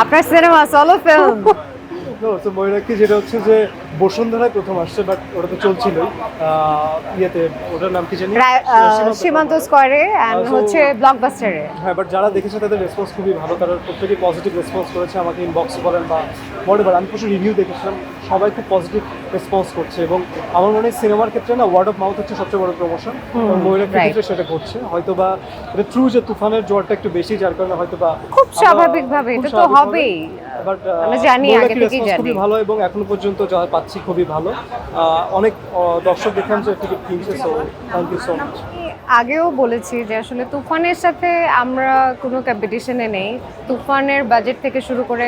আপনার cinema solo film. Mayurakshi যেটা হচ্ছে যে বসুন্ধরায় প্রথম আসছে, বাট ওটা তো চলছিলই ইয়েতে, ওটার নাম কি জানি, সীমান্ত স্কয়ারে এন্ড So- হচ্ছে ব্লকবাস্টারে। হ্যাঁ, বাট যারা দেখেছে তাদের রেসপন্স খুবই ভালো, তারা প্রত্যেকেই পজিটিভ রেসপন্স করেছে, আমাকে ইনবক্স করেন বা হোয়াটএভার। আমি প্রচুর রিভিউ দেখেছিলাম, সবাই খুব পজিটিভ রেসপন্স করছে, এবং আমার মনে হয় সিনেমার ক্ষেত্রে না ওয়ার্ড অফ মাউথ হচ্ছে সবচেয়ে বড় প্রমোশন। ময়ূরাক্ষীর right. ক্ষেত্রে সেটা ঘটছে, হয়তো বা এটা ট্রু যে তুফানের জ্বরটা একটু বেশি, যার কারণে হয়তো বা খুব স্বাভাবিকভাবে এটা তো হবেই, বাট আমরা জানি, আগে থেকেই জানি। খুবই ভালো, এবং এখনো পর্যন্ত যা পাচ্ছি খুবই ভালো। অনেক দর্শক দেখলাম যে টিকিট কিনছে, so thank you so much. আগেও বলেছি যে আসলে তুফানের সাথে আমরা কোনো কম্পিটিশনে নেই। তুফানের বাজেট থেকে শুরু করে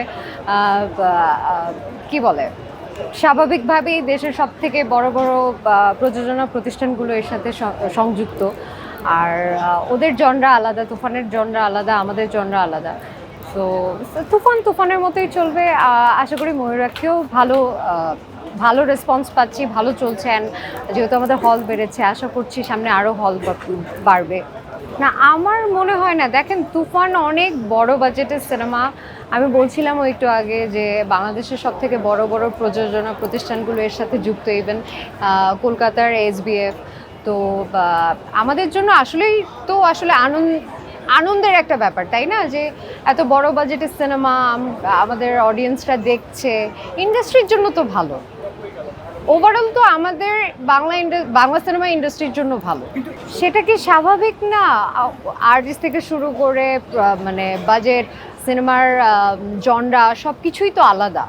কি বলে, স্বাভাবিকভাবেই দেশের সব থেকে বড় বড় প্রযোজনা প্রতিষ্ঠানগুলো এর সাথে সংযুক্ত। আর ওদের জনরা আলাদা, তুফানের জনরা আলাদা, আমাদের জনরা আলাদা। তো তুফানের মতোই চলবে। আশা করি ময়ূরাক্ষীও ভালো রেসপন্স পাচ্ছি, ভালো চলছে। অ্যান্ড যেহেতু আমাদের হল বেড়েছে, আশা করছি সামনে আরও হল বাড়বে। না, আমার মনে হয় না। দেখেন, তুফান অনেক বড় বাজেটের সিনেমা। আমি বলছিলাম একটু আগে যে বাংলাদেশের সব থেকে বড় বড় প্রযোজনা প্রতিষ্ঠানগুলো এর সাথে যুক্ত, ইভেন কলকাতার SBF। তো আমাদের জন্য আসলে আনন্দের একটা ব্যাপার, তাই না? যে এত বড় বাজেটের সিনেমা আমাদের অডিয়েন্সরা দেখছে, ইন্ডাস্ট্রির জন্য তো ভালো। ওভারঅল তো আমাদের বাংলা সিনেমা ইন্ডাস্ট্রির জন্য ভালো। সেটা কি স্বাভাবিক না? আর্টিস্ট থেকে শুরু করে মানে বাজেট, সিনেমার জনরা সব কিছুই তো আলাদা।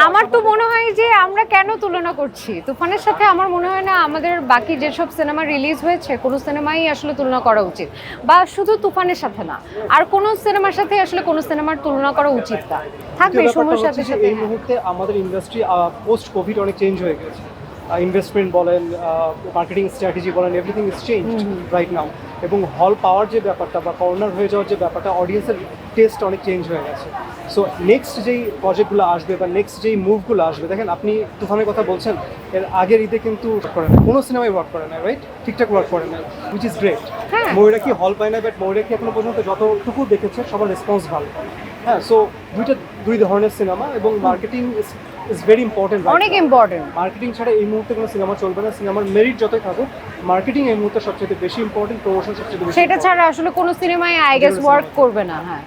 আমার তো মনে হয় যে আমরা কেন তুলনা করছি তুফানের সাথে? আমার মনে হয় না আমাদের বাকি যেসব সিনেমা রিলিজ হয়েছে কোনো সিনেমাই আসলে তুলনা করা উচিত, বা শুধু তুফানের সাথে না, আর কোনো সিনেমার সাথে আসলে কোনো সিনেমার তুলনা করা উচিত না। থাকবে সময়ের সাথে সাথে। এই মুহূর্তে আমাদের ইন্ডাস্ট্রি পোস্ট কোভিড অনেক চেঞ্জ হয়ে গেছে। ইনভেস্টমেন্ট বলেন, মার্কেটিং স্ট্র্যাটেজি বলেন, everything is changed right now. এবং হল পাওয়ার যে ব্যাপারটা বা কর্নার হয়ে যাওয়ার যে ব্যাপারটা, অডিয়েন্সের টেস্ট অনেক চেঞ্জ হয়ে গেছে। সো নেক্সট যেই প্রজেক্টগুলো আসবে বা নেক্সট যেই মুভগুলো আসবে, দেখেন আপনি তুফানের কথা বলছেন, এর আগের ঈদে কিন্তু করে না, কোনো সিনেমায় ওয়ার্ক করে না, রাইট? ঠিকঠাক ওয়ার্ক করে না, উইচ ইজ গ্রেট। ময়ূরাক্ষী হল পায় না, বাট ময়ূরাক্ষী এখনো পর্যন্ত যতটুকু দেখেছে সবার রেসপন্স ভালো। হ্যাঁ, সো দুই ধরনের সিনেমা, এবং মার্কেটিং ইজ ভেরি ইম্পর্টেন্ট, অনেক ইম্পর্টেন্ট। মার্কেটিং ছাড়া এই মুহূর্তে কোনো সিনেমা চলবে না। সিনেমার মেরিট যতই থাকুক, মার্কেটিং এই মুহূর্তে সবচেয়ে বেশি ইম্পর্টেন্ট, প্রমোশন সবচেয়ে বেশি। সেটা ছাড়া আসলে কোনো সিনেমায় আই গেস ওয়ার্ক করবে না। হ্যাঁ।